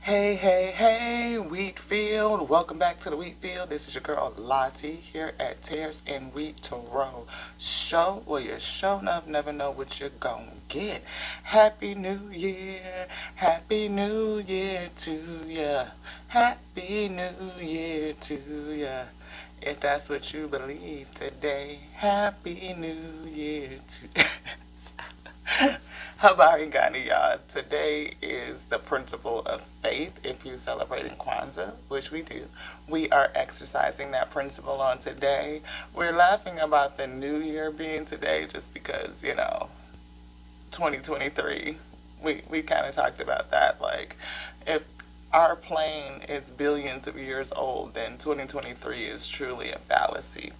Hey, hey, hey, Wheatfield. Welcome back to the Wheatfield. This is your girl Lottie here at Tears and Wheat to Roll Show, where you show enough never know what you're gonna get. Happy New Year. Happy New Year to ya. Happy New Year to ya. If that's what you believe today, Happy New Year to Habari Gani, y'all. Today is the principle of faith. If you're celebrating Kwanzaa, which we do, we are exercising that principle on today. We're laughing about the new year being today just because, 2023, we kind of talked about that. Like, if our plane is billions of years old, then 2023 is truly a fallacy.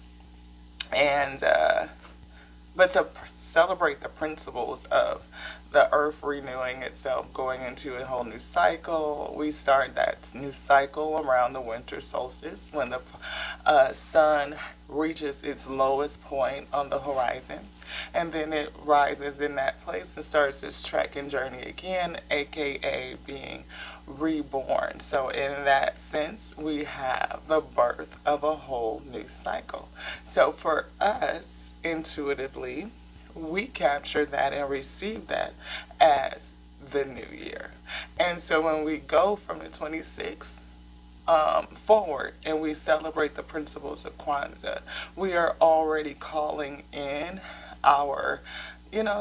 And, but to celebrate the principles of the earth renewing itself, going into a whole new cycle, we start that new cycle around the winter solstice when the sun reaches its lowest point on the horizon. And then it rises in that place and starts its trekking journey again, aka being reborn. So, in that sense, we have the birth of a whole new cycle. So, for us, intuitively, we capture that and receive that as the new year. And so, when we go from the 26th forward and we celebrate the principles of Kwanzaa, we are already calling in our,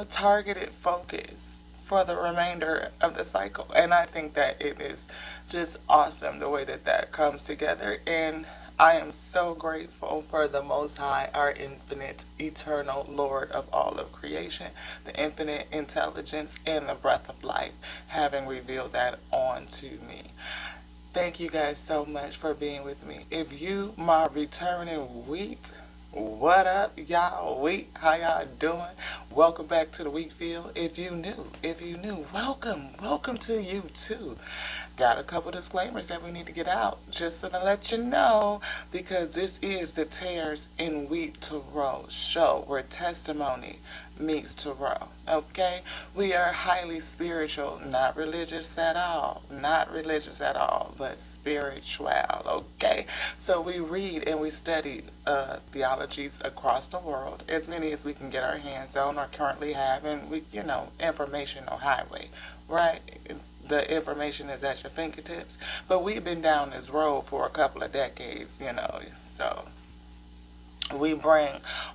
targeted focus for the remainder of the cycle. And I think that it is just awesome the way that that comes together. And I am so grateful for the Most High, our infinite, eternal Lord of all of creation, the infinite intelligence and the breath of life, having revealed that onto me. Thank you guys so much for being with me. If you, my returning wheat, what up, y'all? Wheat, how y'all doing? Welcome back to the wheat field. If you new, welcome to you too. Got a couple disclaimers that we need to get out just so to let you know, because this is the Tears in Wheat to Roll show where testimony meets to roll. Okay? We are highly spiritual, not religious at all. Not religious at all, but spiritual. Okay? So we read and we study theologies across the world, as many as we can get our hands on or currently have, and we, informational highway, right? The information is at your fingertips. But we've been down this road for a couple of decades, so we bring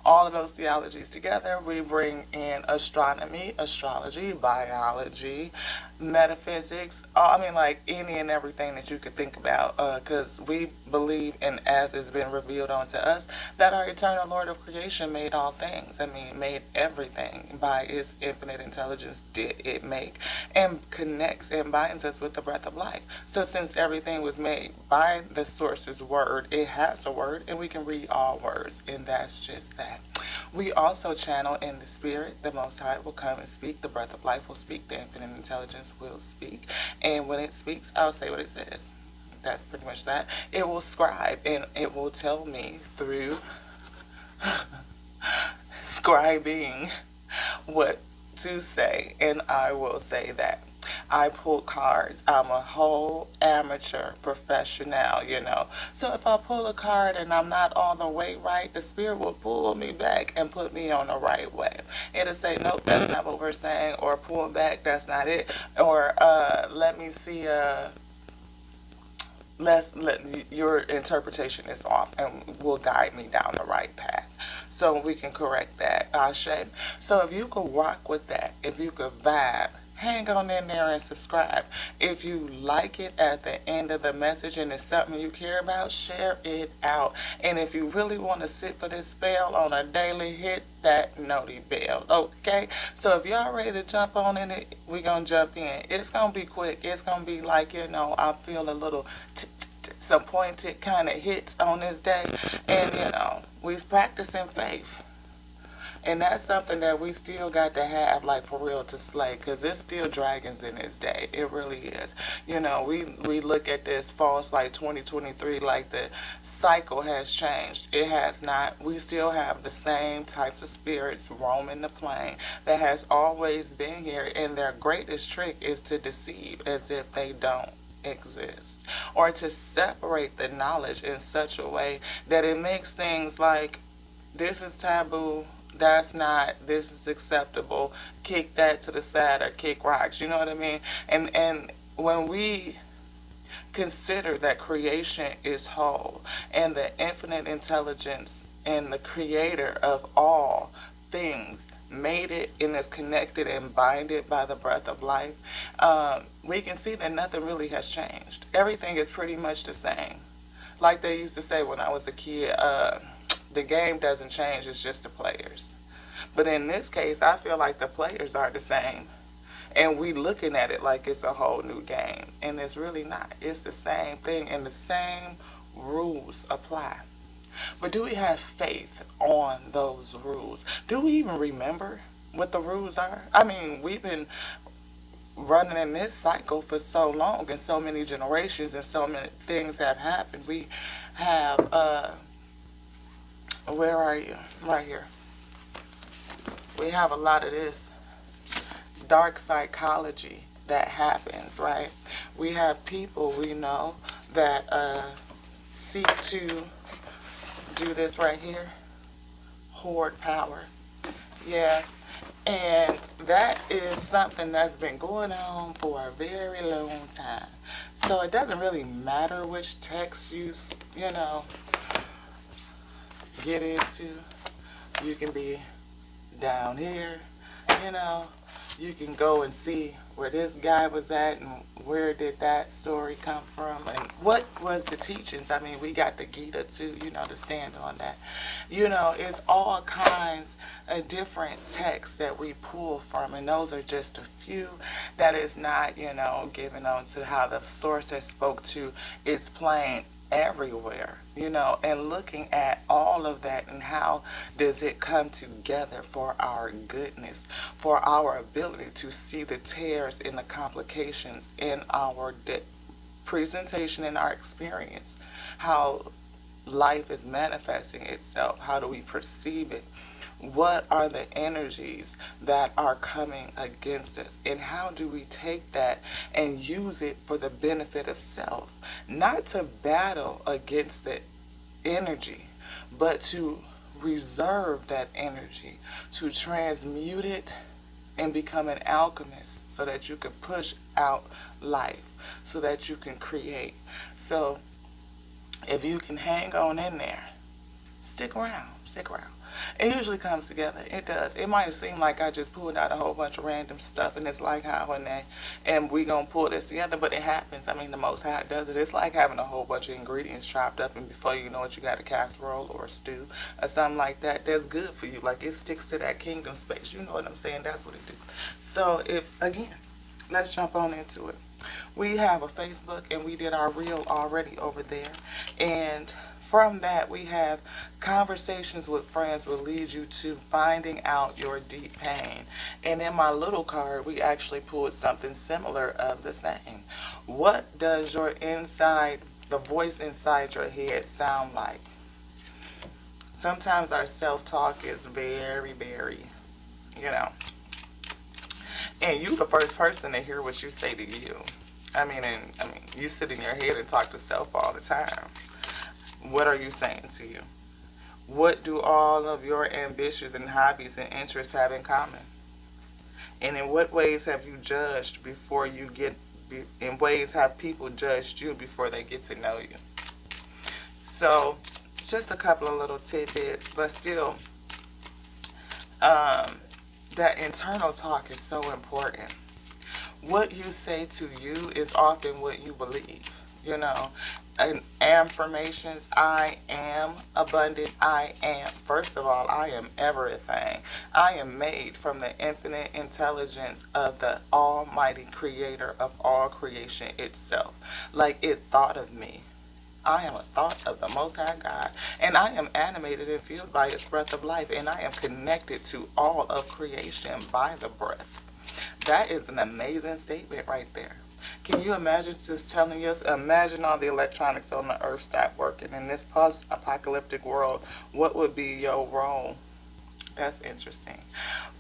all of those theologies together. We bring in astronomy, astrology, biology, metaphysics. Like any and everything that you could think about. Because we believe, and as it's been revealed unto us, that our eternal Lord of creation made all things. Made everything by His infinite intelligence. Did it make and connects and binds us with the breath of life. So since everything was made by the source's word, it has a word, and we can read all words. And that's just that. We also channel in the spirit. The Most High will come and speak. The breath of life will speak. The infinite intelligence will speak. And when it speaks, I'll say what it says. That's pretty much that. It will scribe, and it will tell me through scribing what to say, and I will say that. I pull cards. I'm a whole amateur professional, So if I pull a card and I'm not all the way right, the spirit will pull me back and put me on the right way. It'll say, nope, that's not what we're saying, or pull back, that's not it, or let me see, your interpretation is off, and will guide me down the right path so we can correct that. Ashe. So if you could rock with that, if you could vibe, hang on in there and subscribe. If you like it at the end of the message and it's something you care about, share it out. And if you really want to sit for this spell on a daily, hit that noti bell. Okay? So if y'all ready to jump on in it, we're going to jump in. It's going to be quick. It's going to be like, I feel a little some pointed kind of hits on this day. And, we're practicing faith. And that's something that we still got to have, like, for real, to slay, because there's still dragons in this day. It really is. We look at this false, like, 2023, like the cycle has changed. It has not. We still have the same types of spirits roaming the plane that has always been here, and their greatest trick is to deceive as if they don't exist, or to separate the knowledge in such a way that it makes things like this is taboo, that's not, this is acceptable, kick that to the side or kick rocks, you know what I mean? And when we consider that creation is whole and the infinite intelligence and the creator of all things made it and is connected and binded by the breath of life, we can see that nothing really has changed. Everything is pretty much the same. Like they used to say when I was a kid, the game doesn't change, it's just the players. But in this case, I feel like the players are the same. And we looking at it like it's a whole new game. And it's really not. It's the same thing and the same rules apply. But do we have faith on those rules? Do we even remember what the rules are? I mean, we've been running in this cycle for so long and so many generations and so many things have happened. We have, where are you? Right here. We have a lot of this dark psychology that happens, right? We have people we know that seek to do this right here, hoard power. Yeah, and that is something that's been going on for a very long time. So it doesn't really matter which text you know, get into. You can be down here, you know, you can go and see where this guy was at and where did that story come from and what was the teachings. I mean, we got the Gita too, you know, to stand on that. You know, it's all kinds of different texts that we pull from, and those are just a few that is not, you know, given on to how the source has spoke to. It's plain everywhere, you know, and looking at all of that and how does it come together for our goodness, for our ability to see the tears and the complications in our presentation and our experience, how life is manifesting itself, how do we perceive it, what are the energies that are coming against us, and how do we take that and use it for the benefit of self, not to battle against the energy, but to reserve that energy, to transmute it and become an alchemist so that you can push out life, so that you can create. So if you can hang on in there, stick around. It usually comes together. It does. It might seem like I just pulled out a whole bunch of random stuff and it's like how and we gonna pull this together, but it happens. I mean, the Most High does it. It's like having a whole bunch of ingredients chopped up and before you know it, you got a casserole or a stew or something like that that's good for you. Like it sticks to that kingdom space. You know what I'm saying? That's what it do. So again, let's jump on into it. We have a Facebook and we did our reel already over there, and from that we have conversations with friends will lead you to finding out your deep pain. And in my little card we actually pulled something similar of the same. What does the voice inside your head sound like? Sometimes our self-talk is very, very, you know, and you the first person to hear what you say to you. I mean, you sit in your head and talk to self all the time. What are you saying to you? What do all of your ambitions and hobbies and interests have in common? And in what ways have you judged before you in ways have people judged you before they get to know you? So, just a couple of little tidbits, but still, that internal talk is so important. What you say to you is often what you believe, you know. And affirmations, I am abundant, I am. First of all, I am everything. I am made from the infinite intelligence of the almighty creator of all creation itself. Like it thought of me. I am a thought of the Most High God, and I am animated and fueled by His breath of life, and I am connected to all of creation by the breath. That is an amazing statement right there. Can you imagine just telling us, imagine all the electronics on the earth stop working in this post-apocalyptic world, what would be your role? That's interesting.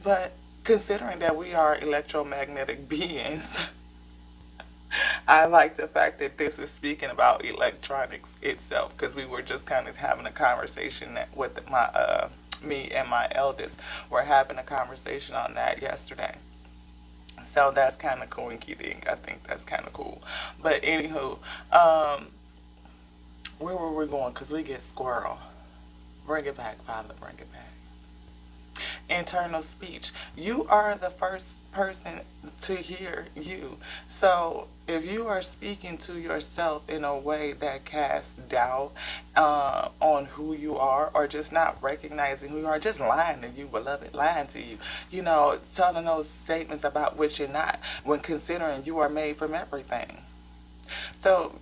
But considering that we are electromagnetic beings, I like the fact that this is speaking about electronics itself, because we were just kind of having a conversation with me and my eldest. We're having a conversation on that yesterday. So that's kind of coinky dink. I think that's kind of cool. But anywho, um, where were we going? Because we get squirrel. Bring it back, Father. Bring it back. Internal speech. You are the first person to hear you. So if you are speaking to yourself in a way that casts doubt on who you are, or just not recognizing who you are, just lying to you, beloved, lying to you, telling those statements about which you're not, when considering you are made from everything. So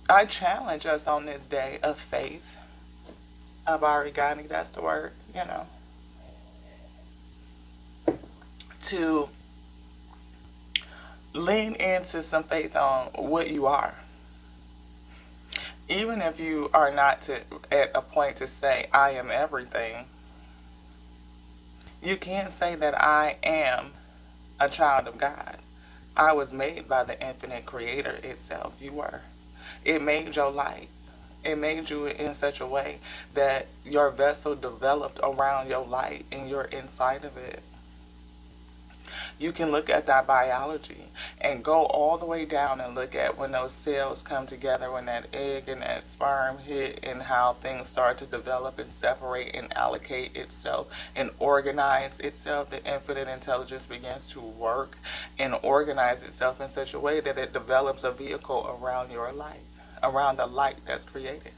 I challenge us on this day of faith, of Arigani, that's the word, to lean into some faith on what you are. Even if you are not at a point to say, I am everything, you can't say that I am a child of God. I was made by the infinite creator itself. You were. It made your light. It made you in such a way that your vessel developed around your light and you're inside of it. You can look at that biology and go all the way down and look at when those cells come together, when that egg and that sperm hit, and how things start to develop and separate and allocate itself and organize itself. The infinite intelligence begins to work and organize itself in such a way that it develops a vehicle around your light, around the light that's created.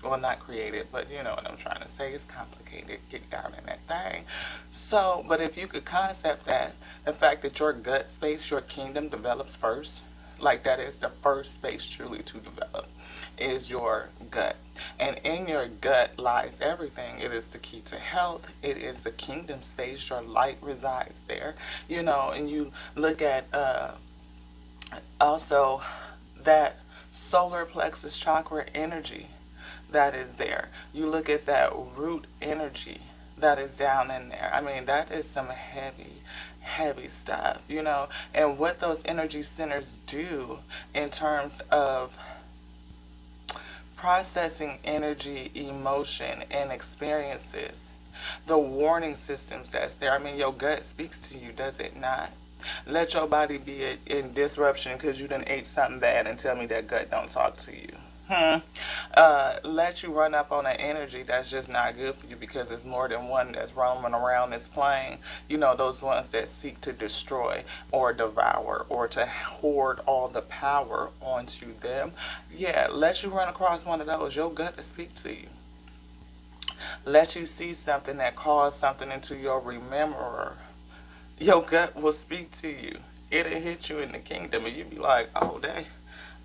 Well, not created, but you know what I'm trying to say. It's complicated. Get down in that thing. So, but if you could concept that, the fact that your gut space, your kingdom develops first, like that is the first space truly to develop, is your gut. And in your gut lies everything. It is the key to health. It is the kingdom space. Your light resides there. And you look at also that solar plexus chakra energy that is there. You look at that root energy that is down in there. I mean, that is some heavy, heavy stuff, and what those energy centers do in terms of processing energy, emotion, and experiences. The warning systems that's there. I mean, your gut speaks to you, does it not? Let your body be in disruption because you done ate something bad and tell me that gut don't talk to you. Let you run up on an energy that's just not good for you because there's more than one that's roaming around this plane. Those ones that seek to destroy or devour or to hoard all the power onto them. Yeah, let you run across one of those. Your gut to speak to you. Let you see something that caused something into your rememberer. Your gut will speak to you. It'll hit you in the kingdom and you be like, oh, dang.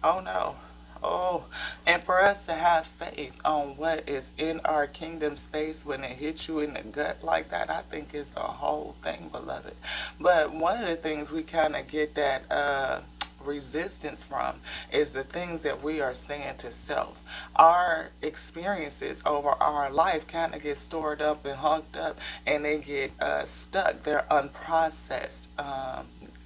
Oh, no. Oh, and for us to have faith on what is in our kingdom space when it hits you in the gut like that, I think it's a whole thing, beloved. But one of the things we kind of get that resistance from is the things that we are saying to self. Our experiences over our life kind of get stored up and hunked up, and they get stuck. They're unprocessed.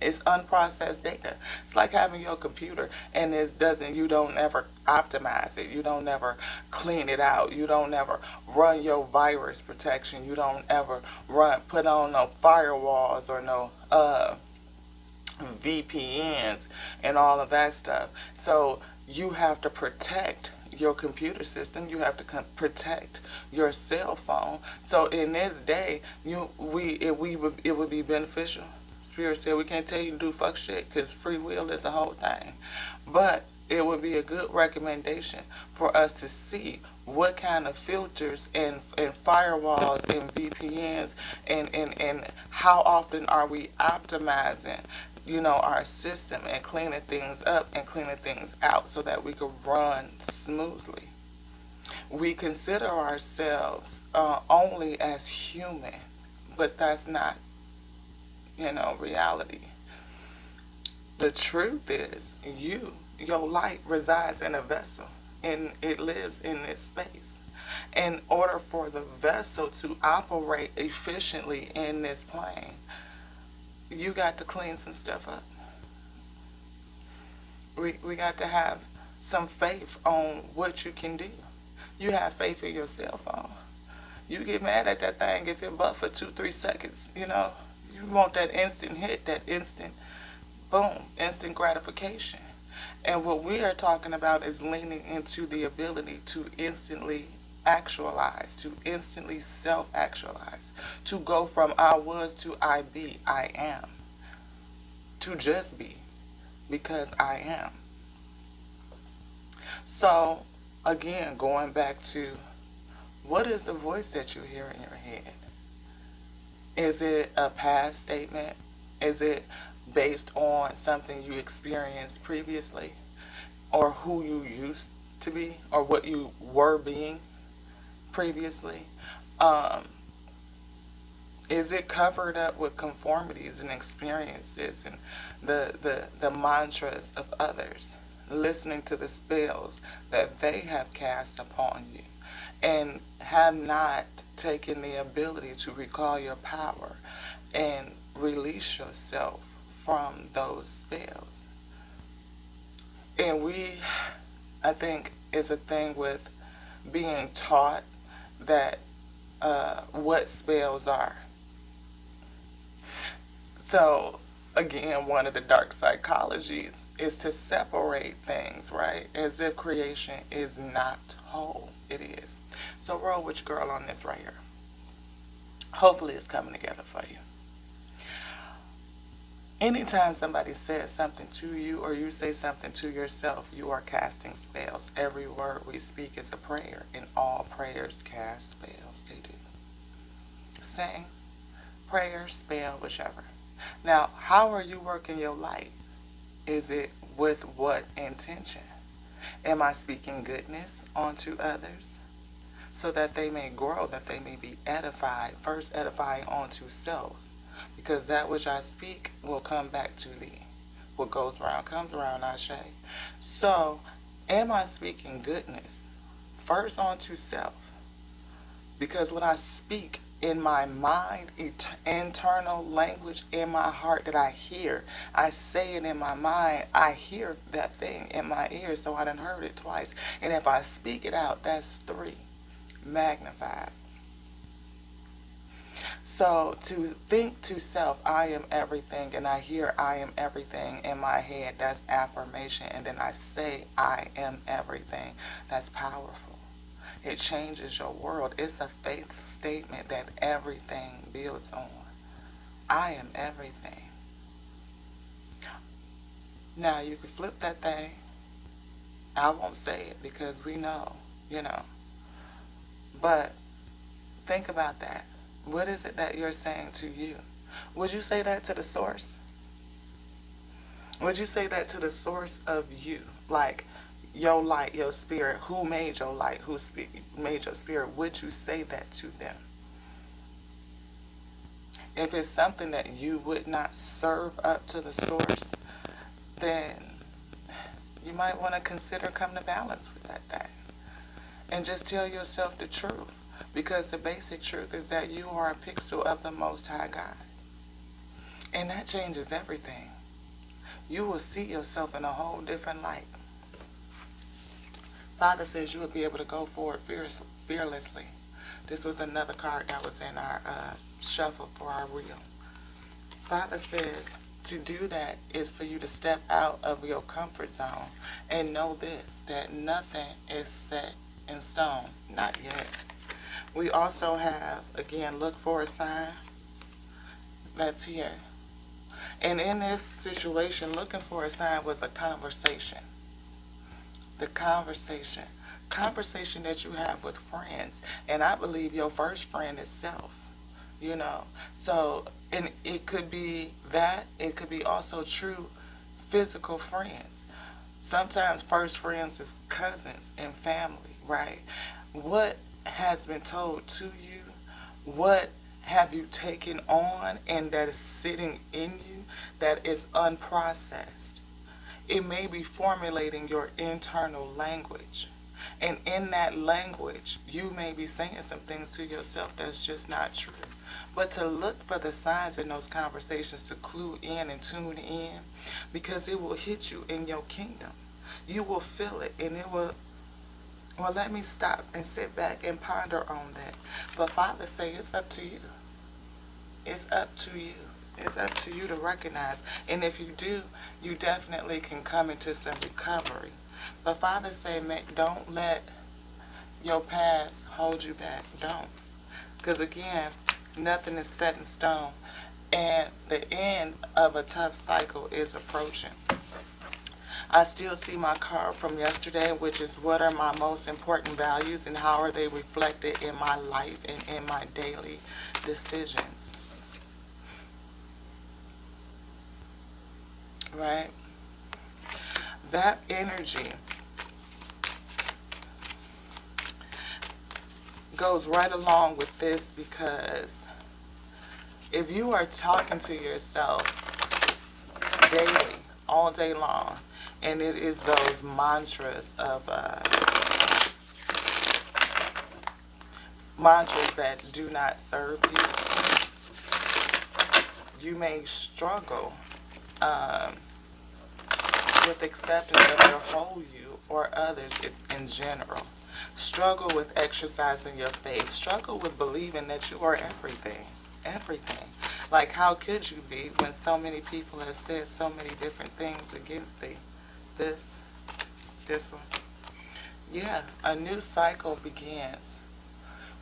It's unprocessed data. It's like having your computer and you don't ever optimize it. You don't ever clean it out. You don't ever run your virus protection. You don't ever put on no firewalls or no VPNs and all of that stuff. So you have to protect your computer system. You have to protect your cell phone. So in this day, it would be beneficial. Spirit said we can't tell you to do fuck shit because free will is a whole thing. But it would be a good recommendation for us to see what kind of filters and firewalls and VPNs and how often are we optimizing our system and cleaning things up and cleaning things out so that we can run smoothly. We consider ourselves only as human, but that's not reality. The truth is your light resides in a vessel and it lives in this space. In order for the vessel to operate efficiently in this plane, you got to clean some stuff up. We got to have some faith on what you can do. You have faith in your cell phone. You get mad at that thing if it buffers for 2, 3 seconds. You want that instant hit, that instant boom, instant gratification. And what we are talking about is leaning into the ability to instantly actualize, to instantly self actualize, to go from I was to I be, I am, to just be because I am. So, again, going back to what is the voice that you hear in your head? Is it a past statement? Is it based on something you experienced previously, or who you used to be, or what you were being previously? Is it covered up with conformities and experiences and the mantras of others, listening to the spells that they have cast upon you, and have not taken the ability to recall your power and release yourself from those spells? And I think, is a thing with being taught that what spells are. So, again, one of the dark psychologies is to separate things, right? As if creation is not whole. It is. So roll with your girl on this right here. Hopefully it's coming together for you. Anytime somebody says something to you or you say something to yourself, you are casting spells. Every word we speak is a prayer, and all prayers cast spells. They do. Sing, prayer, spell, whichever. Now, how are you working your light? Is it with what intention? Am I speaking goodness onto others so that they may grow, that they may be edified? First, edifying onto self, because that which I speak will come back to thee. What goes around comes around, I say. So, am I speaking goodness first onto self? Because when I speak in my mind, internal language in my heart that I hear, I say it in my mind, I hear that thing in my ear, so I done heard it twice. And if I speak it out, that's 3, magnified. So to think to self, I am everything, and I hear I am everything in my head, that's affirmation. And then I say I am everything, that's powerful. It changes your world. It's a faith statement that everything builds on. I am everything. Now, you can flip that thing. I won't say it because we know. But think about that. What is it that you're saying to you? Would you say that to the source? Would you say that to the source of you? Like, your light, your spirit, who made your light, who made your spirit? Would you say that to them? If it's something that you would not serve up to the source, then you might want to consider coming to balance with that thing. And just tell yourself the truth. Because the basic truth is that you are a pixel of the Most High God. And that changes everything. You will see yourself in a whole different light. Father says you will be able to go forward fearlessly. This was another card that was in our shuffle for our reel. Father says to do that is for you to step out of your comfort zone and know this, that nothing is set in stone. Not yet. We also have, again, look for a sign that's here. And in this situation, looking for a sign was a conversation. The conversation that you have with friends. And I believe your first friend is self, So, and it could be that. It could be also true physical friends. Sometimes first friends is cousins and family, right? What has been told to you? What have you taken on and that is sitting in you that is unprocessed? It may be formulating your internal language. And in that language, you may be saying some things to yourself that's just not true. but to look for the signs in those conversations to clue in and tune in, because it will hit you in your kingdom. You will feel it, and it will. Well, let me stop and sit back and ponder on that. But Father say it's up to you. It's up to you. It's up to you to recognize. And if you do, you definitely can come into some recovery. But Father say, don't let your past hold you back. Don't. Because again, nothing is set in stone. And the end of a tough cycle is approaching. I still see my card from yesterday, which is what are my most important values and how are they reflected in my life and in my daily decisions. Right? That energy goes right along with this, because if you are talking to yourself daily, all day long, and it is those mantras of mantras that do not serve you, you may struggle with acceptance of your whole you or others in general. Struggle with exercising your faith. Struggle with believing that you are everything. Everything. Like, how could you be when so many people have said so many different things against thee? This one. Yeah, a new cycle begins.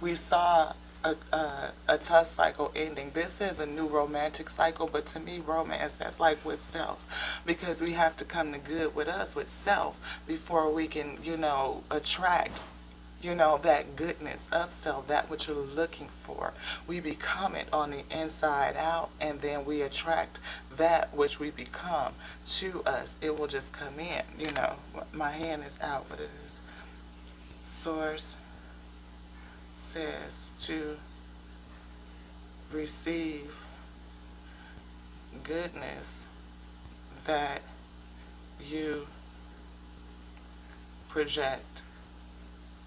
We saw a tough cycle ending. This is a new romantic cycle, but to me, romance, that's like with self, because we have to come to good with us, with self, before we can, attract, that goodness of self, that which you're looking for. We become it on the inside out, and then we attract that which we become to us. It will just come in, My hand is out, but it is. Source says to receive goodness that you project.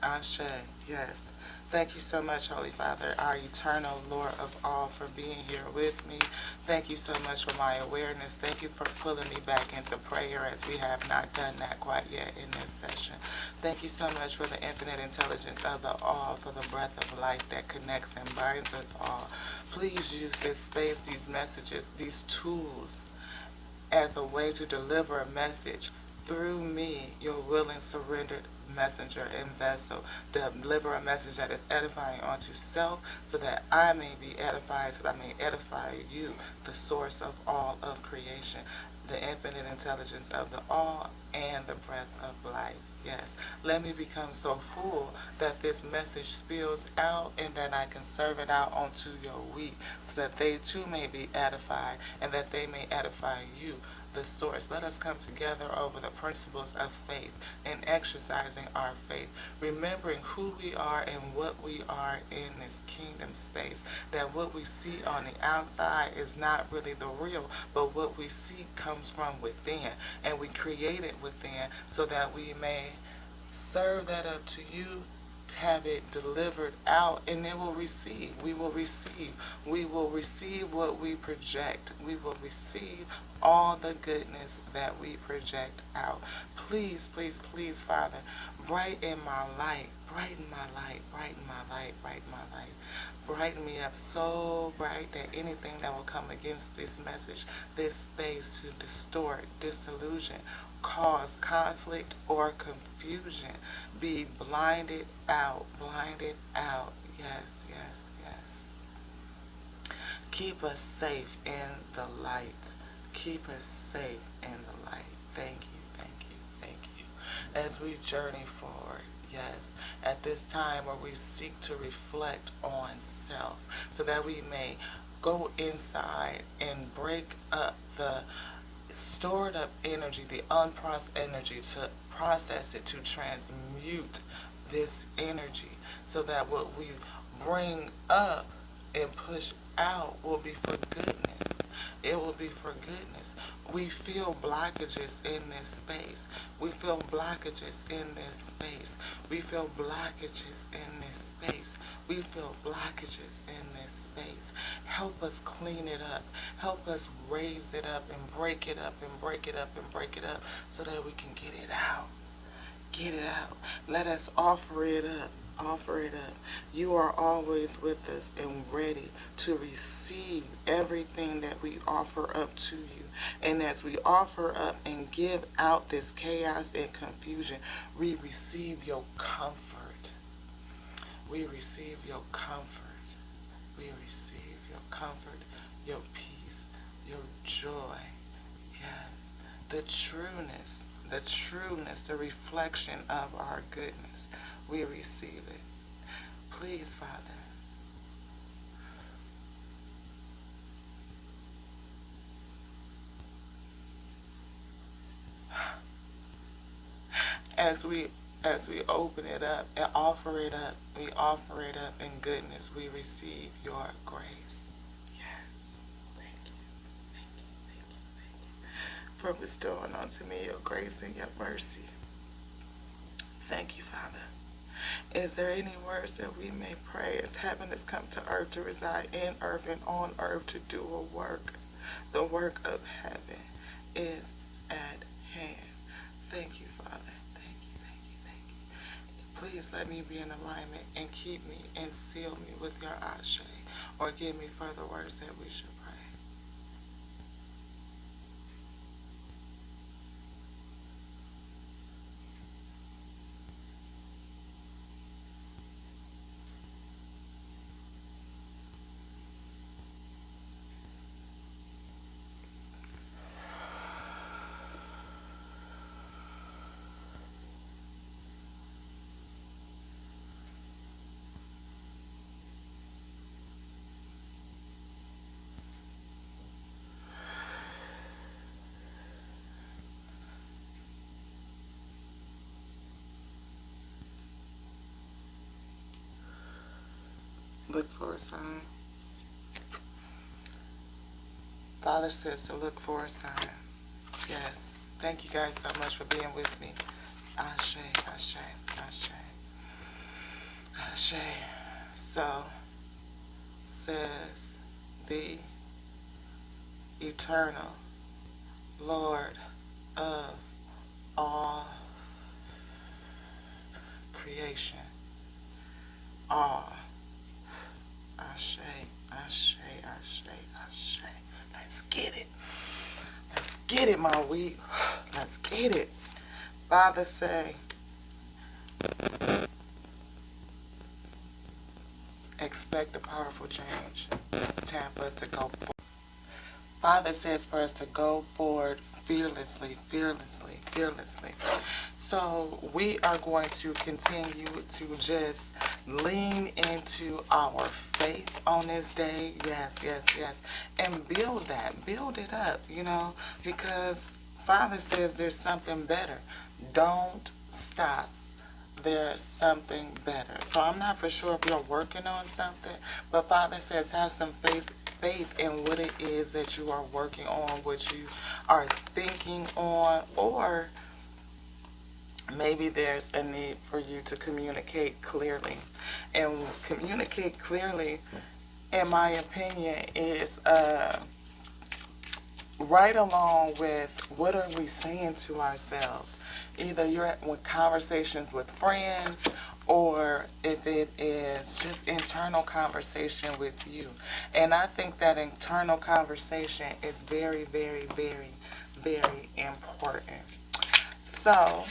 Ashe, yes. Thank you so much, Holy Father, our eternal Lord of all, for being here with me. Thank you so much for my awareness. Thank you for pulling me back into prayer, as we have not done that quite yet in this session. Thank you so much for the infinite intelligence of the all, for the breath of life that connects and binds us all. Please use this space, these messages, these tools as a way to deliver a message through me, your willing, surrendered messenger and vessel. Deliver a message that is edifying unto self, so that I may be edified, so that I may edify you, the source of all of creation, the infinite intelligence of the all, and the breath of life. Yes, let me become so full that this message spills out, and that I can serve it out onto your wheat, so that they too may be edified, and that they may edify you, the source. Let us come together over the principles of faith and exercising our faith, remembering who we are and what we are in this kingdom space, that what we see on the outside is not really the real, but what we see comes from within, and we create it within, so that we may serve that up to you, have it delivered out, and it will receive. We will receive. We will receive what we project. We will receive all the goodness that we project out. Please, please, please, Father, brighten my light. Brighten my light. Brighten my light. Brighten my light. Brighten me up so bright that anything that will come against this message, this space, to distort, disillusion, cause conflict or confusion, be blinded out. Blinded out. Yes, yes, yes. Keep us safe in the light. Keep us safe in the light. Thank you, thank you, thank you. As we journey forward, yes, at this time where we seek to reflect on self, so that we may go inside and break up the stored up energy, the unprocessed energy, to process it, to transmute this energy, so that what we bring up and push out will be for goodness. It will be for goodness. We feel blockages in this space. We feel blockages in this space. We feel blockages in this space. We feel blockages in this space. Help us clean it up. Help us raise it up and break it up and break it up and break it up so that we can get it out. Get it out. Let us offer it up. Offer it up. You are always with us and ready to receive everything that we offer up to you. And as we offer up and give out this chaos and confusion, we receive your comfort. We receive your comfort. We receive your comfort, your peace, your joy. Yes, the trueness, the reflection of our goodness. We receive it. Please, Father, as we open it up and offer it up, we offer it up in goodness. We receive your grace. Yes. Thank you. Thank you. Thank you. Thank you. For bestowing unto me your grace and your mercy. Thank you, Father. Is there any words that we may pray as heaven has come to earth to reside in earth and on earth to do a work? The work of heaven is at hand. Thank you, Father. Thank you, thank you, thank you. Please let me be in alignment and keep me and seal me with your ashe, or give me further words that we should pray. Look for a sign. Father says to look for a sign. Yes. Thank you guys so much for being with me. Ashe, ashe, ashe, ashe. So says the eternal Lord of all creation. All. Ashe, ashe, ashe, ashe. Let's get it. Let's get it, my wheat. Let's get it. Father say, expect a powerful change. It's time for us to go forward. Father says for us to go forward fearlessly, fearlessly, fearlessly. So we are going to continue to just lean into our faith on this day. Yes, yes, yes. And build that. Build it up, because Father says there's something better. Don't stop. There's something better. So I'm not for sure if you're working on something, but Father says have some faith in what it is that you are working on, what you are thinking on, or maybe there's a need for you to communicate clearly. And communicate clearly, in my opinion, is right along with what are we saying to ourselves. Either you're with conversations with friends, or if it is just internal conversation with you. And I think that internal conversation is very, very, very, very important. So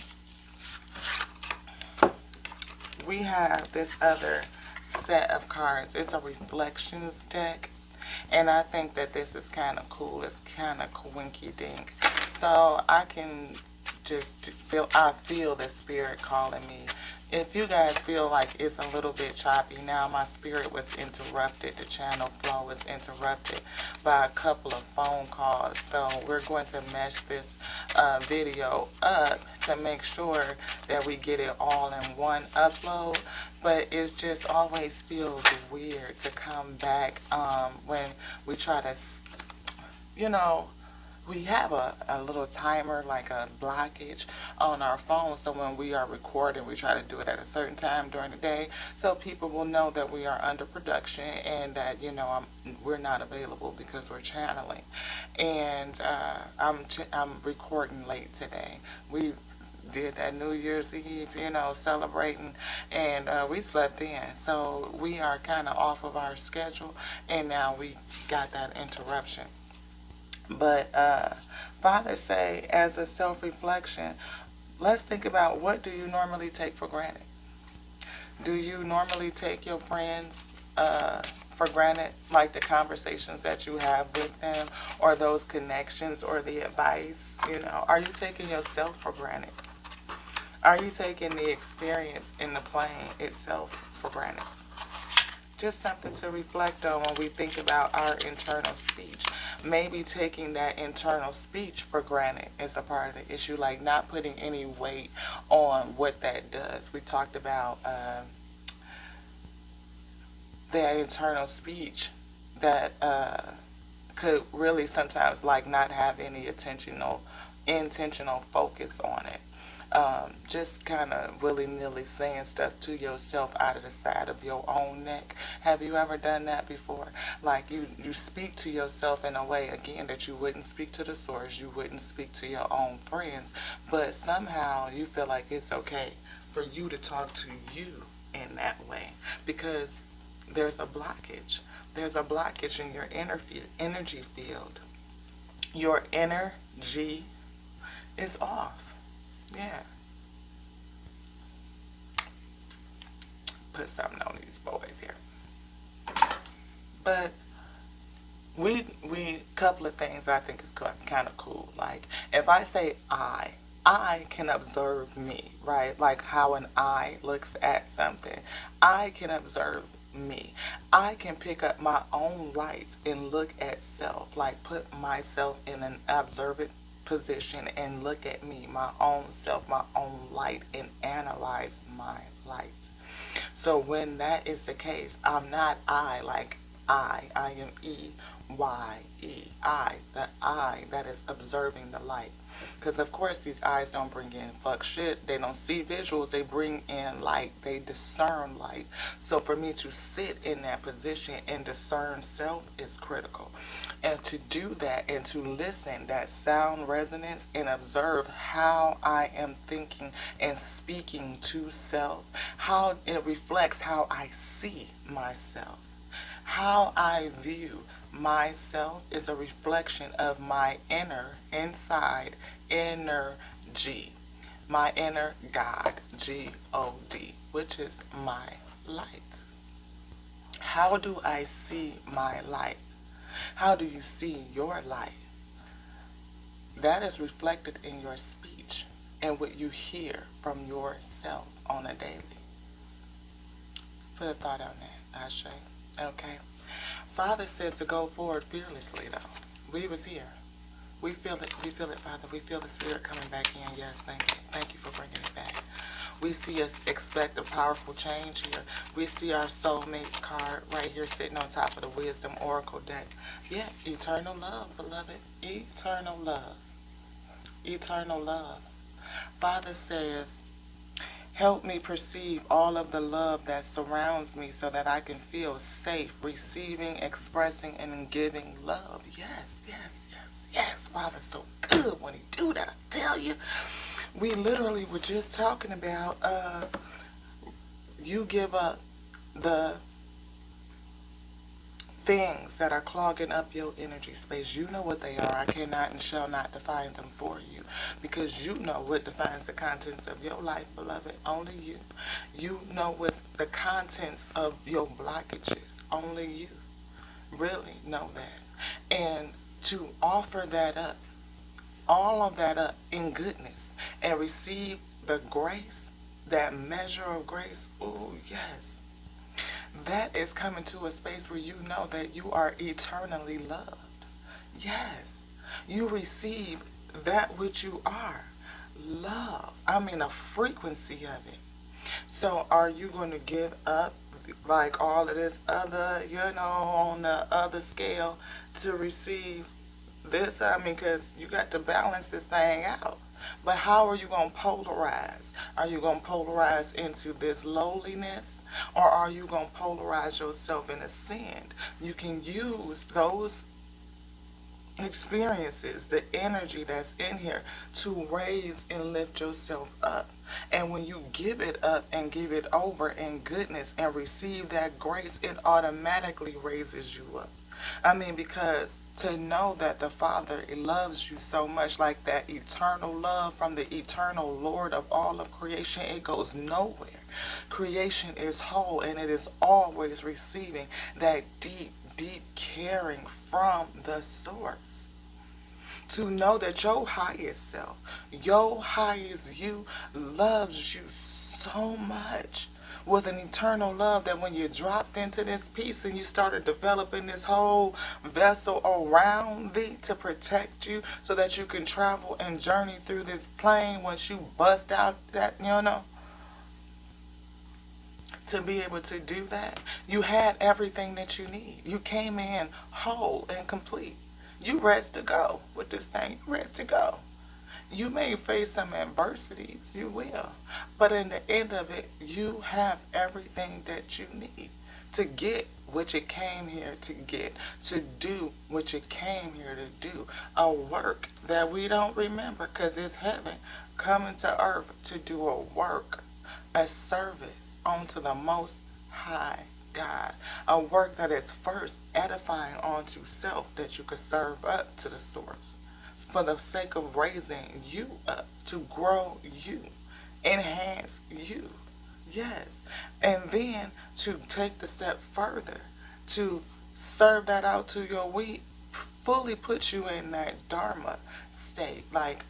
we have this other set of cards. It's a reflections deck. And I think that this is kind of cool. It's kind of coinky dink. So I can just I feel the spirit calling me. If you guys feel like it's a little bit choppy now, my spirit was interrupted. The channel flow was interrupted by a couple of phone calls. So we're going to mesh this video up to make sure that we get it all in one upload. But it just always feels weird to come back when we try to you know, we have a little timer, like a blockage on our phone. So when we are recording, we try to do it at a certain time during the day so people will know that we are under production and that, we're not available because we're channeling. And I'm recording late today. We did that New Year's Eve, celebrating, and we slept in. So we are kind of off of our schedule, and now we got that interruption. But fathers say, as a self reflection, let's think about, what do you normally take for granted? Do you normally take your friends for granted, like the conversations that you have with them, or those connections, or the advice? Are you taking yourself for granted? Are you taking the experience in the plane itself for granted? Just something to reflect on when we think about our internal speech. Maybe taking that internal speech for granted is a part of the issue, like not putting any weight on what that does. We talked about that internal speech that could really sometimes like not have any intentional focus on it. Just kind of willy-nilly saying stuff to yourself out of the side of your own neck. Have you ever done that before? Like you speak to yourself in a way, again, that you wouldn't speak to the source, you wouldn't speak to your own friends, but somehow you feel like it's okay for you to talk to you in that way because there's a blockage. There's a blockage in your energy field. Your energy is off. Yeah. Put something on these boys here. But we couple of things I think is kind of cool. Like if I say I can observe me, right? Like how an eye looks at something. I can observe me. I can pick up my own lights and look at self, like put myself in an observant position and look at me, my own self, my own light, and analyze my light. So when that is the case, I'm not I, like I am E-Y-E, the I that is observing the light. Because of course these eyes don't bring in fuck shit. They don't see visuals. They bring in light. They discern light. So for me to sit in that position and discern self is critical. And to do that and to listen, that sound resonance, and observe how I am thinking and speaking to self, how it reflects how I see myself. How I view myself is a reflection of my inside energy, my inner God, G-O-D, which is my light. How do I see my light? How do you see your light? That is reflected in your speech and what you hear from yourself on a daily. Let's put a thought on that, Ashe. Okay. Father says to go forward fearlessly, though. We was here. We feel it. We feel it, Father. We feel the spirit coming back in. Yes, thank you. Thank you for bringing it back. We see us expect a powerful change here. We see our soulmates card right here sitting on top of the wisdom oracle deck. Yeah, eternal love, beloved. Eternal love. Eternal love. Father says, help me perceive all of the love that surrounds me so that I can feel safe receiving, expressing, and giving love. Yes, yes, yes, yes. Father's so good when he do that, I tell you. We literally were just talking about you give up the things that are clogging up your energy space. You know what they are. I cannot and shall not define them for you because you know what defines the contents of your life, beloved. Only you. You know what's the contents of your blockages. Only you really know that. And to offer that up, all of that up in goodness and receive the grace, that measure of grace, oh yes, that is coming to a space where you know that you are eternally loved. Yes, you receive that which you are, love. I mean, a frequency of it. So are you going to give up like all of this other, on the other scale to receive Because you got to balance this thing out. But how are you going to polarize? Are you going to polarize into this lowliness, or are you going to polarize yourself in ascend? You can use those experiences, the energy that's in here, to raise and lift yourself up. And when you give it up and give it over in goodness and receive that grace, it automatically raises you up. Because to know that the Father loves you so much, like that eternal love from the eternal Lord of all of creation, it goes nowhere. Creation is whole, and it is always receiving that deep, deep caring from the source. To know that your highest self, your highest you, loves you so much with an eternal love, that when you dropped into this piece and you started developing this whole vessel around thee to protect you so that you can travel and journey through this plane, once you bust out that, to be able to do that, you had everything that you need. You came in whole and complete. You ready to go with this thing. You ready to go. You may face some adversities, you will. But in the end of it, you have everything that you need to get what you came here to get, to do what you came here to do. A work that we don't remember because it's heaven coming to earth to do a work, a service unto the Most High God. A work that is first edifying unto self, that you could serve up to the source, for the sake of raising you up, to grow you, enhance you. Yes. And then to take the step further, to serve that out to your we fully put you in that Dharma state. Like,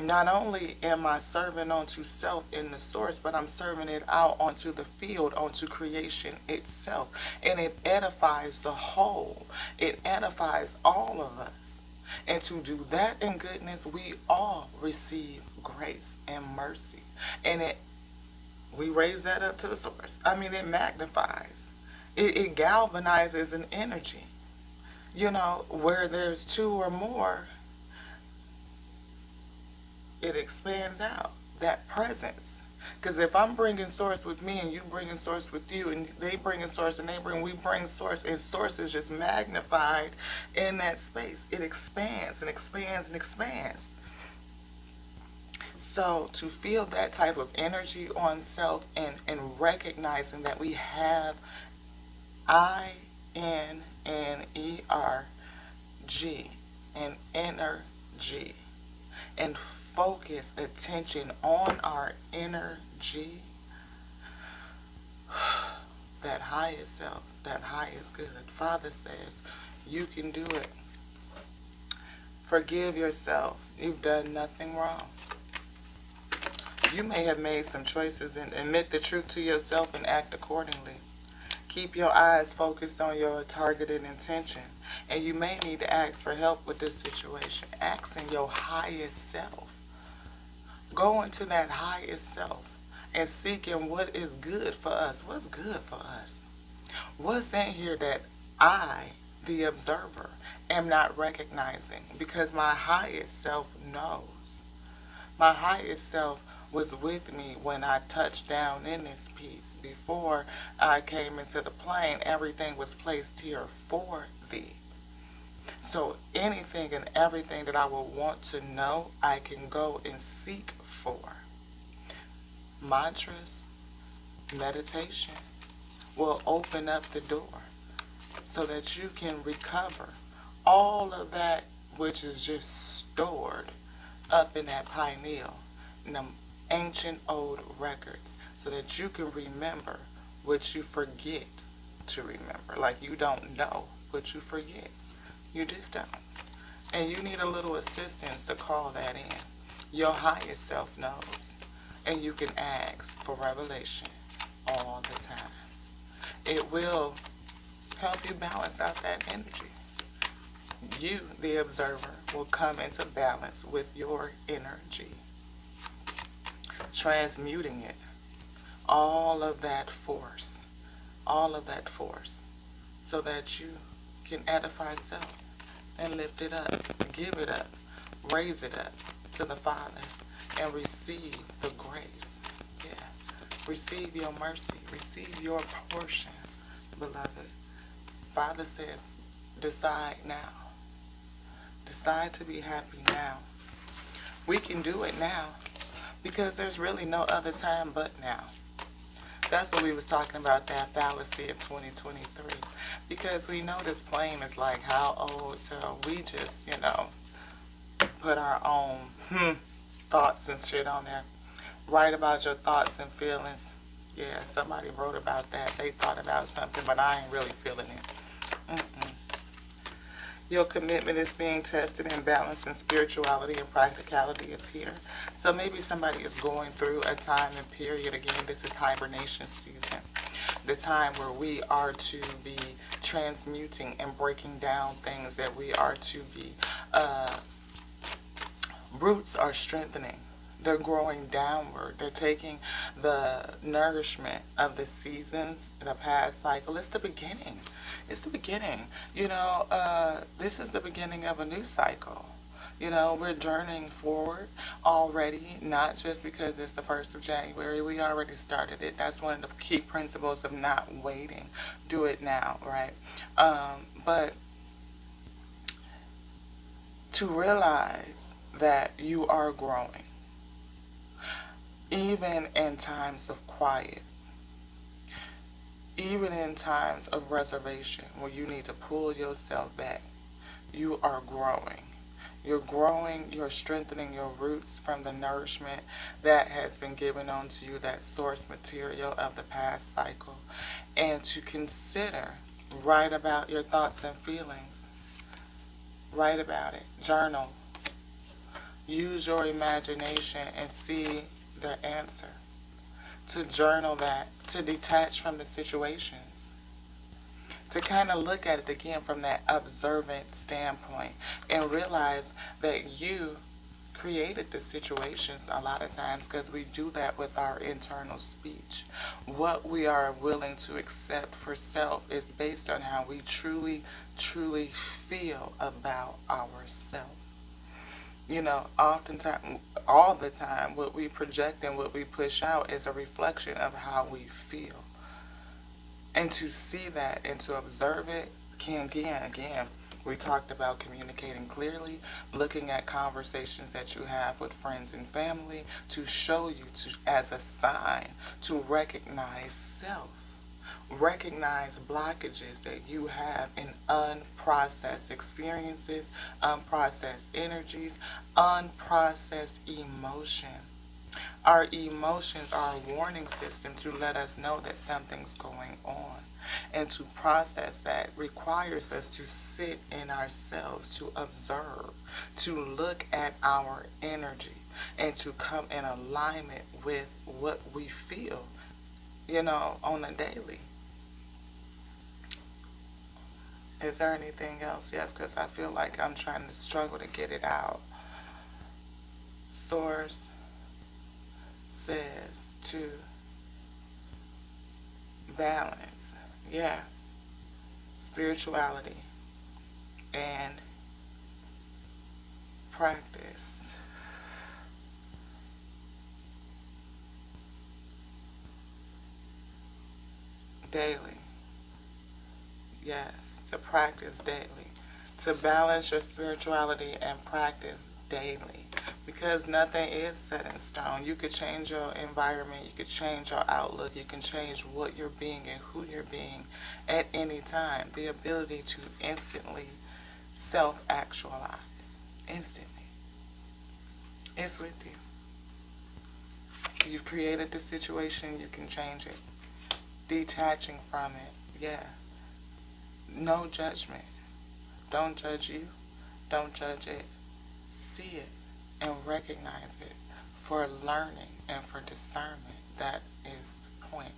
not only am I serving unto self in the source, but I'm serving it out onto the field, onto creation itself. And it edifies the whole. It edifies all of us. And to do that in goodness, we all receive grace and mercy. And we raise that up to the source. It magnifies. It galvanizes an energy. Where there's two or more, it expands out. That presence. Because if I'm bringing source with me and you bringing source with you, and they bringing source and we bring source, and source is just magnified in that space. It expands and expands and expands. So to feel that type of energy on self, and recognizing that we have INNERG, and energy, and focus attention on our energy, that highest self, that highest good. Father says, you can do it. Forgive yourself. You've done nothing wrong. You may have made some choices, and admit the truth to yourself and act accordingly. Keep your eyes focused on your targeted intention. And you may need to ask for help with this situation. Asking your highest self. Go into that highest self and seeking what is good for us. What's good for us? What's in here that I, the observer, am not recognizing? Because my highest self knows. My highest self was with me when I touched down in this piece. Before I came into the plane, everything was placed here for thee. So anything and everything that I will want to know, I can go and seek for. Mantras, meditation will open up the door so that you can recover all of that which is just stored up in that pineal, in them ancient old records, so that you can remember what you forget to remember. Like you don't know what you forget. You just don't. And you need a little assistance to call that in. Your highest self knows. And you can ask for revelation all the time. It will help you balance out that energy. You, the observer, will come into balance with your energy. Transmuting it. All of that force. So that you can edify self and lift it up, give it up, raise it up to the Father, and receive the grace. Yeah. Receive your mercy. Receive your portion, beloved. Father says, decide now. Decide to be happy now. We can do it now because there's really no other time but now. That's what we was talking about, that fallacy of 2023. Because we know this plane is like how old, so we just, put our own thoughts and shit on there. Write about your thoughts and feelings. Yeah, somebody wrote about that. They thought about something, but I ain't really feeling it. Mm-mm. Your commitment is being tested, and balance and spirituality and practicality is here. So maybe somebody is going through a time and period. Again, this is hibernation season. The time where we are to be transmuting and breaking down things that we are to be. Roots are strengthening. They're growing downward. They're taking the nourishment of the seasons, the past cycle. It's the beginning. It's the beginning. This is the beginning of a new cycle. We're journeying forward already, not just because it's the 1st of January. We already started it. That's one of the key principles of not waiting. Do it now, right? But to realize that you are growing, even in times of quiet, even in times of reservation where you need to pull yourself back, you are growing. You're growing, you're strengthening your roots from the nourishment that has been given onto you, that source material of the past cycle. And to consider, write about your thoughts and feelings. Write about it. Journal. Use your imagination and see the answer. To journal that, to detach from the situations, to kind of look at it again from that observant standpoint and realize that you created the situations a lot of times, because we do that with our internal speech. What we are willing to accept for self is based on how we truly, truly feel about ourselves. Oftentimes, all the time, what we project and what we push out is a reflection of how we feel. And to see that and to observe it can, again, we talked about communicating clearly, looking at conversations that you have with friends and family to show you as a sign to recognize self. Recognize blockages that you have in unprocessed experiences, unprocessed energies, unprocessed emotion. Our emotions are a warning system to let us know that something's going on. And to process that requires us to sit in ourselves, to observe, to look at our energy, and to come in alignment with what we feel, on a daily. Is there anything else? Yes, because I feel like I'm trying to struggle to get it out. Source says to balance. Yeah. Spirituality and practice. Daily. Yes, to practice daily. To balance your spirituality and practice daily. Because nothing is set in stone. You could change your environment, you could change your outlook, you can change what you're being and who you're being at any time. The ability to instantly self-actualize. Instantly. It's with you. You've created the situation, you can change it. Detaching from it, yeah. No judgment. Don't judge you. Don't judge it. See it and recognize it for learning and for discernment. That is the point.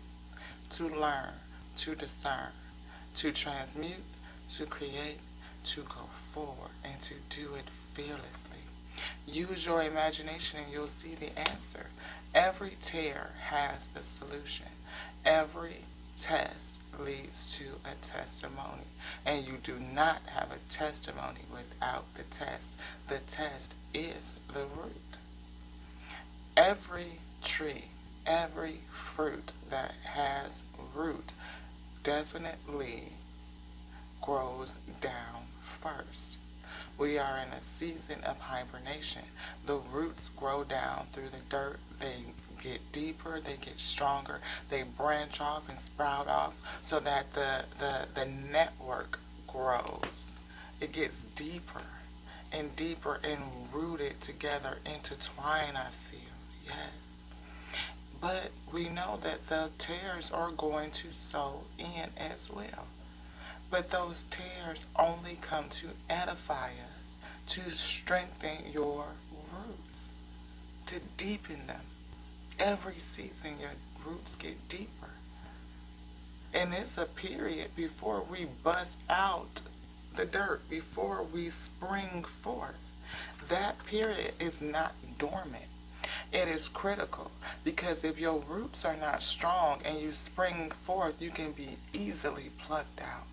To learn, to discern, to transmute, to create, to go forward, and to do it fearlessly. Use your imagination and you'll see the answer. Every tear has the solution. Every test leads to a testimony. And you do not have a testimony without the test. The test is the root. Every tree, every fruit that has root definitely grows down first. We are in a season of hibernation. The roots grow down through the dirt. They get deeper, they get stronger, they branch off and sprout off so that the network grows. It gets deeper and deeper and rooted together, intertwined, I feel. Yes. But we know that the tares are going to sow in as well. But those tares only come to edify us, to strengthen your roots, to deepen them. Every season your roots get deeper. And it's a period before we bust out the dirt, before we spring forth. That period is not dormant. It is critical, because if your roots are not strong and you spring forth, you can be easily plucked out.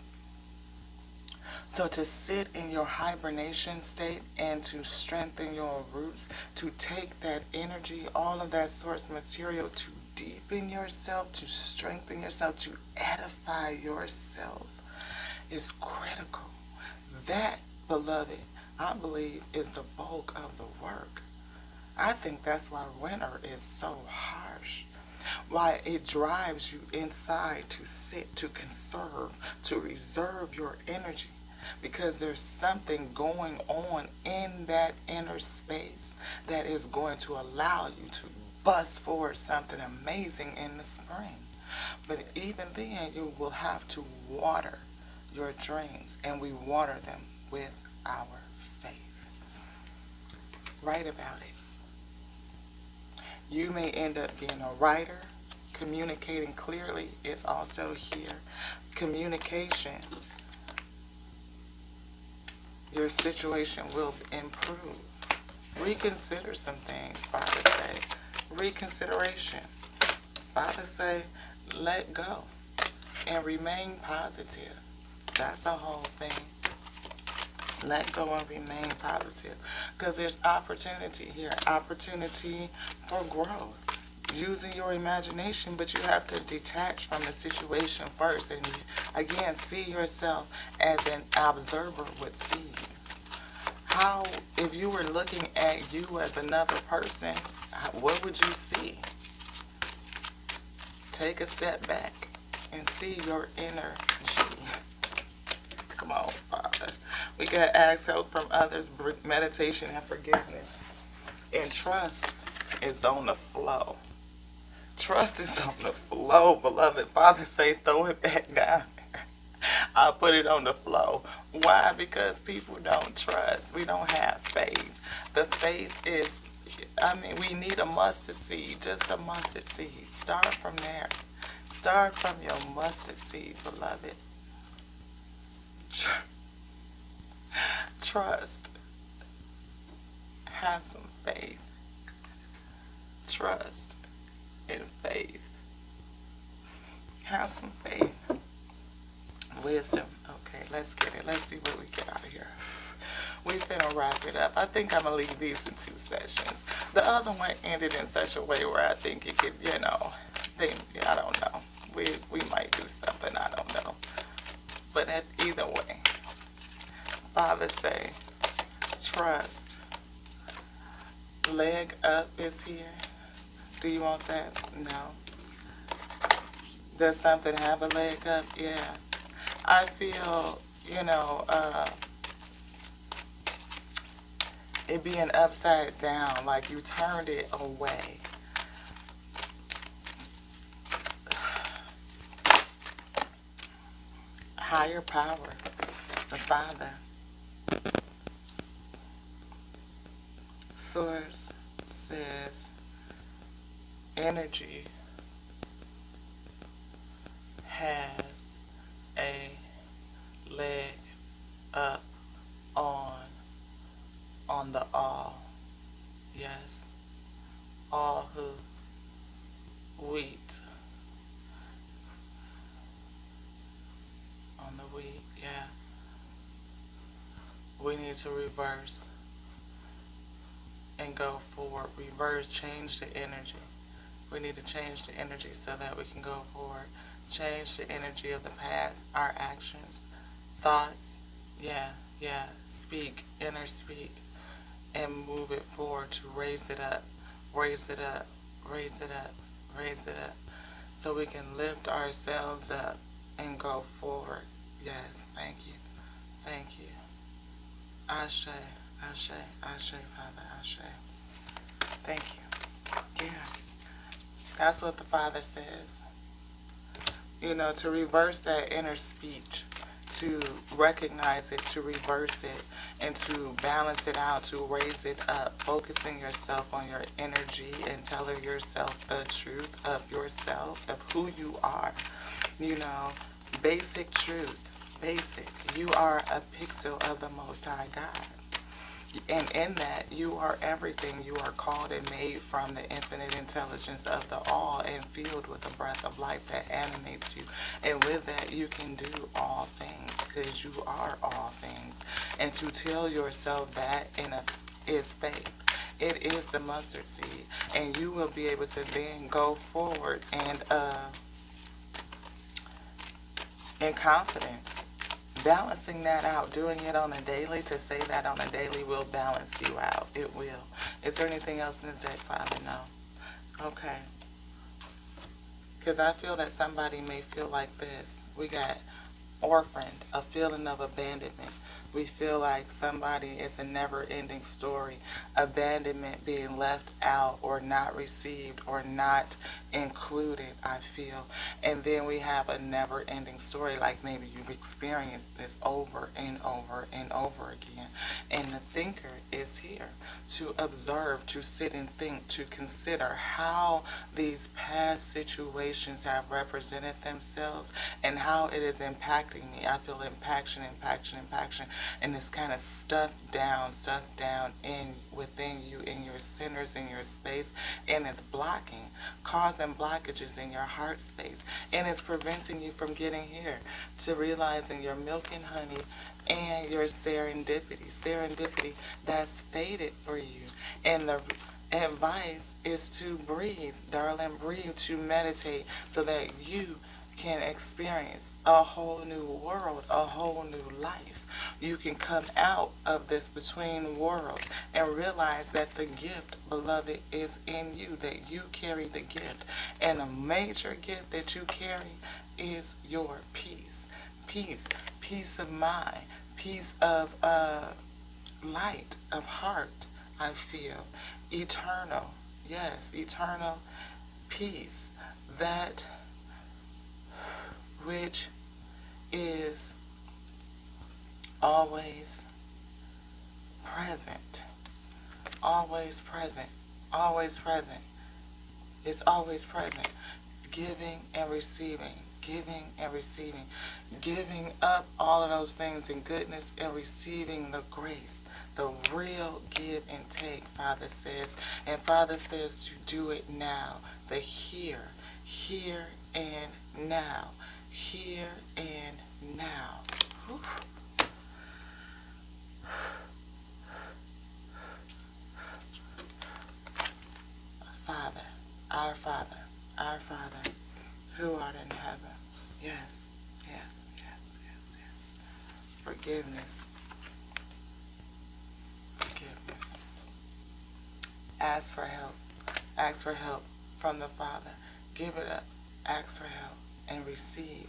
So to sit in your hibernation state and to strengthen your roots, to take that energy, all of that source material, to deepen yourself, to strengthen yourself, to edify yourself, is critical. That, beloved, I believe is the bulk of the work. I think that's why winter is so harsh. Why it drives you inside to sit, to conserve, to reserve your energy. Because there's something going on in that inner space that is going to allow you to bust forward something amazing in the spring. But even then, you will have to water your dreams, and we water them with our faith. Write about it. You may end up being a writer. Communicating clearly is also here. Communication, your situation will improve. Reconsider some things, Father say. Reconsideration. Father say, let go and remain positive. That's a whole thing. Let go and remain positive. Because there's opportunity here. Opportunity for growth. Using your imagination, but you have to detach from the situation first and again see yourself as an observer would see you. How, if you were looking at you as another person, what would you see? Take a step back and see your inner G. Come on, Father. We gotta ask help from others, meditation and forgiveness. And trust is on the flow. Trust is on the flow, beloved. Father say, throw it back down. I'll put it on the flow. Why? Because people don't trust. We don't have faith. The faith is, we need a mustard seed, just a mustard seed. Start from there. Start from your mustard seed, beloved. Trust. Have some faith. Trust. In faith. Have some faith. Wisdom. Okay, let's get it. Let's see what we get out of here. We're finna wrap it up. I think I'm gonna leave these in 2 sessions. The other one ended in such a way where I think it could, I don't know. We might do something, I don't know. But either way, Father say, trust. Leg up is here. Do you want that? No. Does something have a leg up? Yeah. I feel, it being upside down, like you turned it away. Higher power, the Father. Source says, energy has a leg up on the all. Yes. All who wheat need to reverse and go forward. Reverse, change the energy. We need to change the energy so that we can go forward. Change the energy of the past, our actions, thoughts. Yeah. Speak, inner speak, and move it forward to raise it up, raise it up, raise it up, raise it up. So we can lift ourselves up and go forward. Yes, thank you. Thank you. Ashe, Ashe, Ashe, Father, Ashe. Thank you. Yeah. That's what the Father says. You know, to reverse that inner speech, to recognize it, to reverse it, and to balance it out, to raise it up, focusing yourself on your energy and telling yourself the truth of yourself, of who you are. You know, basic truth, basic. You are a pixel of the Most High God. And in that, you are everything. You are called and made from the infinite intelligence of the all and filled with the breath of life that animates you. And with that, you can do all things because you are all things. And to tell yourself that is faith. It is the mustard seed. And you will be able to then go forward and in confidence. Balancing that out, doing it on a daily, to say that on a daily will balance you out. It will. Is there anything else in this deck, Father? No. Okay. Because I feel that somebody may feel like this. We got orphaned, a feeling of abandonment. We feel like somebody is a never-ending story. Abandonment, being left out or not received or not included, I feel. And then we have a never-ending story, like maybe you've experienced this over and over and over again. And the thinker is here to observe, to sit and think, to consider how these past situations have represented themselves and how it is impacting me. I feel impaction, and it's kind of stuffed down in within you, in your centers, in your space, and it's blocking, causing blockages in your heart space, and it's preventing you from getting here to realizing your milk and honey and your serendipity that's fated for you. And the advice is to breathe, darling, breathe, to meditate so that you can experience a whole new world, a whole new life. You can come out of this between worlds and realize that the gift, beloved, is in you, that you carry the gift. And a major gift that you carry is your peace. Peace of mind, peace of light, of heart, I feel. Eternal, yes, eternal peace. That which is always present, always present, always present. It's always present. Giving and receiving, giving and receiving, giving up all of those things in goodness and receiving the grace, the real give and take, Father says. And Father says to do it now, the here and now. Here and now. Whew. Father, our Father, who art in heaven. Yes. Forgiveness. Ask for help. Ask for help from the Father. Give it up. Ask for help. And receive.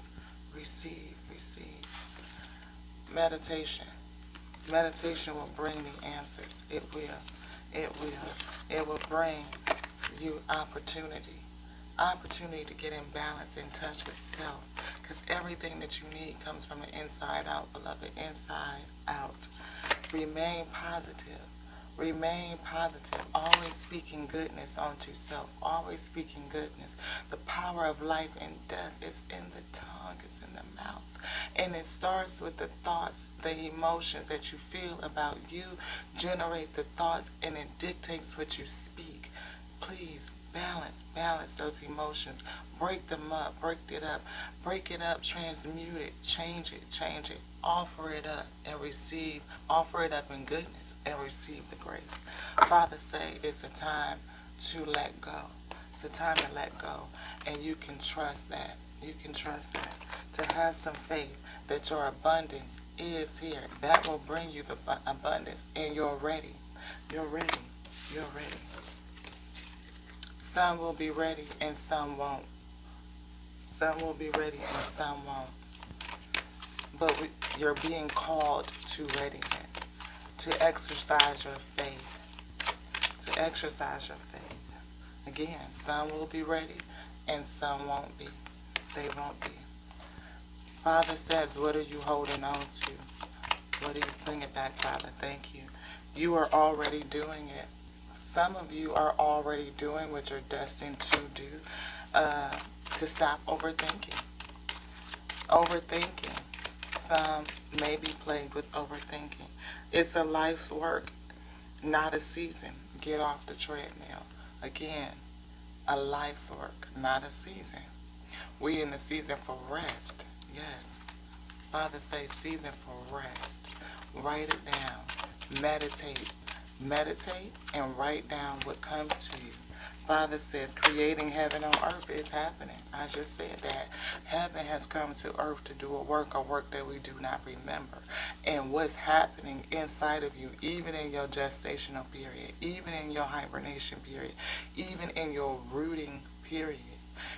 Meditation. Meditation will bring the answers. It will bring you opportunity to get in balance, in touch with self. Because everything that you need comes from the inside out, beloved. Inside out. Remain positive. Always speaking goodness onto self. Always speaking goodness. The power of life and death is in the tongue. It's in the mouth. And it starts with the thoughts, the emotions that you feel about you. Generate the thoughts and it dictates what you speak. Please Balance those emotions. Break them up, break it up, transmute it, change it, offer it up and receive, offer it up in goodness and receive the grace. Father, say it's a time to let go. It's a time to let go, and you can trust that. You can trust that. To have some faith that your abundance is here. That will bring you the abundance, and you're ready. You're ready. You're ready. Some will be ready and some won't. Some will be ready and some won't. But you're being called to readiness, to exercise your faith, to exercise your faith. Again, some will be ready and some won't be. They won't be. Father says, what are you holding on to? What do you bring it back, Father? Thank you. You are already doing it. Some of you are already doing what you're destined to do, to stop overthinking. Overthinking. Some may be plagued with overthinking. It's a life's work, not a season. Get off the treadmill. Again, a life's work, not a season. We in the season for rest. Yes. Father says season for rest. Write it down. Meditate. Meditate and write down what comes to you. Father says creating heaven on earth is happening. I just said that. Heaven has come to earth to do a work that we do not remember. And what's happening inside of you, even in your gestational period, even in your hibernation period, even in your rooting period,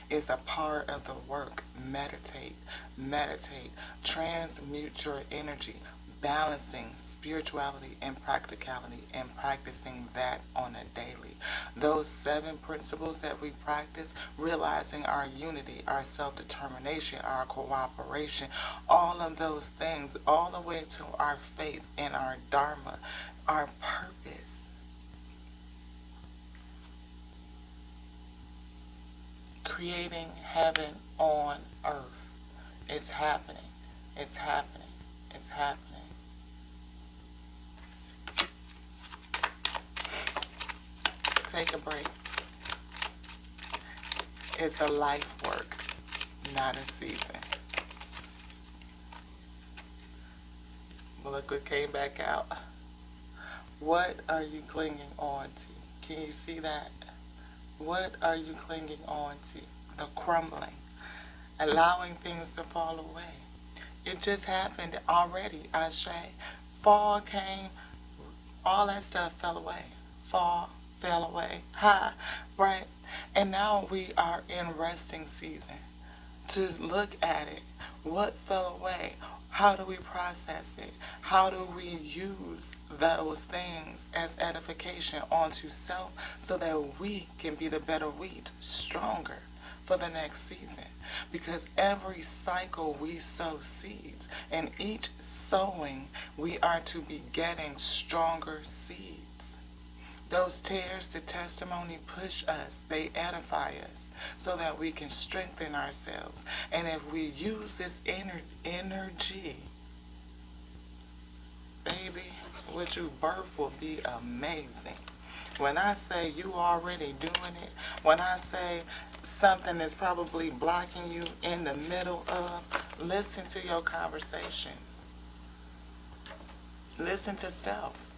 is a part of the work. Meditate. Meditate. Transmute your energy. Balancing spirituality and practicality and practicing that on a daily. Those 7 principles that we practice, realizing our unity, our self-determination, our cooperation, all of those things, all the way to our faith and our dharma, our purpose. Creating heaven on earth. It's happening. It's happening. It's happening. Take a break. It's a life work, not a season. Well, look what came back out. What are you clinging on to? Can you see that? What are you clinging on to? The crumbling. Allowing things to fall away. It just happened already, Ashe. Fall came, all that stuff fell away. Fall fell away. Right? And now we are in resting season. To look at it. What fell away? How do we process it? How do we use those things as edification onto self so that we can be the better wheat, stronger for the next season? Because every cycle we sow seeds, and each sowing we are to be getting stronger seeds. Those tears to testimony push us, they edify us so that we can strengthen ourselves. And if we use this energy, baby, what you birth will be amazing. When I say you already doing it, when I say something is probably blocking you in the middle of, listen to your conversations. Listen to self.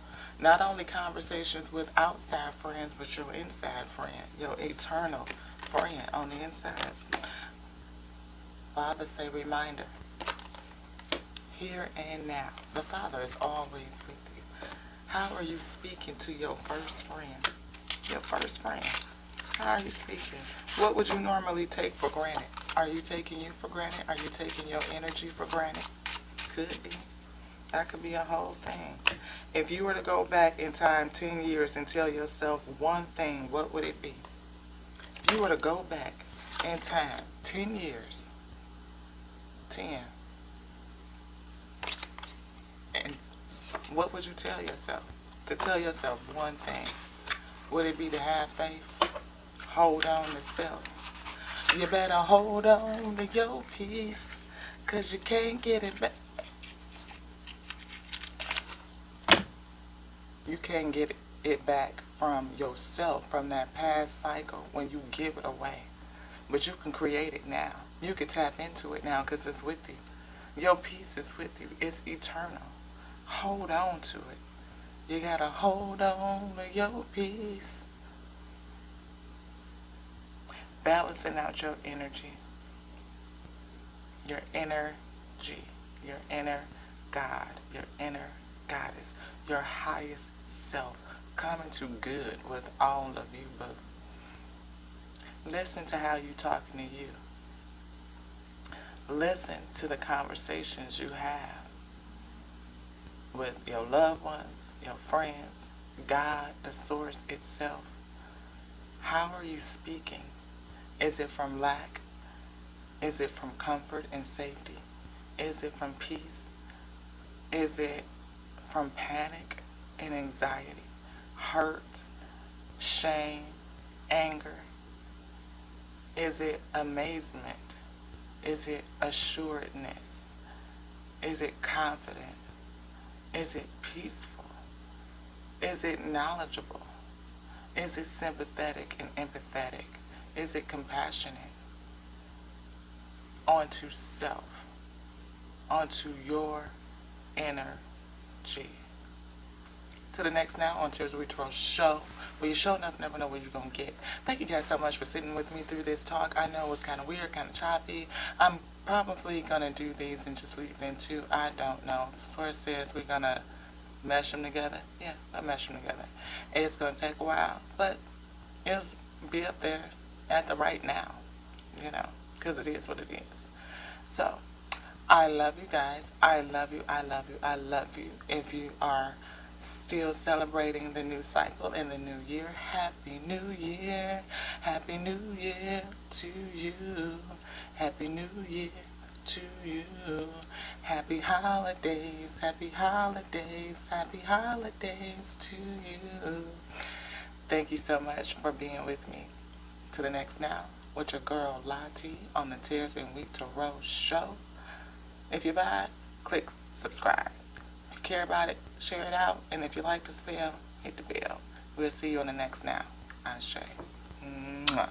Not only conversations with outside friends, but your inside friend, your eternal friend on the inside. Father say reminder. Here and now. The Father is always with you. How are you speaking to your first friend? Your first friend. How are you speaking? What would you normally take for granted? Are you taking you for granted? Are you taking your energy for granted? Could be. That could be a whole thing. If you were to go back in time 10 years and tell yourself one thing, what would it be? If you were to go back in time 10 years, 10, and what would you tell yourself? To tell yourself one thing. Would it be to have faith? Hold on to self. You better hold on to your peace, 'cause you can't get it back. You can't get it back from yourself, from that past cycle when you give it away. But you can create it now. You can tap into it now because it's with you. Your peace is with you. It's eternal. Hold on to it. You gotta hold on to your peace. Balancing out your energy. Your energy. Your inner God. Your inner goddess. Your highest self. Coming to good with all of you, but listen to how you talking to you. Listen to the conversations you have with your loved ones, your friends, God, the source itself. How are you speaking? Is it from lack? Is it from comfort and safety? Is it from peace? Is it from panic and anxiety, hurt, shame, anger? Is it amazement? Is it assuredness? Is it confident? Is it peaceful? Is it knowledgeable? Is it sympathetic and empathetic? Is it compassionate? Onto self, onto your energy. To the next now on Tears We Twirl show, where you show enough, never know what you're going to get. Thank you guys so much for sitting with me through this talk. I know it was kind of weird, kind of choppy. I'm probably going to do these and just leave it in two. I don't know. The source says we're going to mesh them together. Yeah, I'll mesh them together. It's going to take a while, but it'll be up there at the right now, you know, because it is what it is. So, I love you guys. I love you. I love you. I love you. If you are still celebrating the new cycle in the new year, Happy New Year. Happy New Year to you. Happy New Year to you. Happy holidays. Happy holidays. Happy holidays to you. Thank you so much for being with me. To the next now with your girl Lottie on the Tears and Wheat to Roll show. If you vibe, click subscribe. If you care about it, share it out. And if you like the spell, hit the bell. We'll see you on the next now. Ashe. Mwah.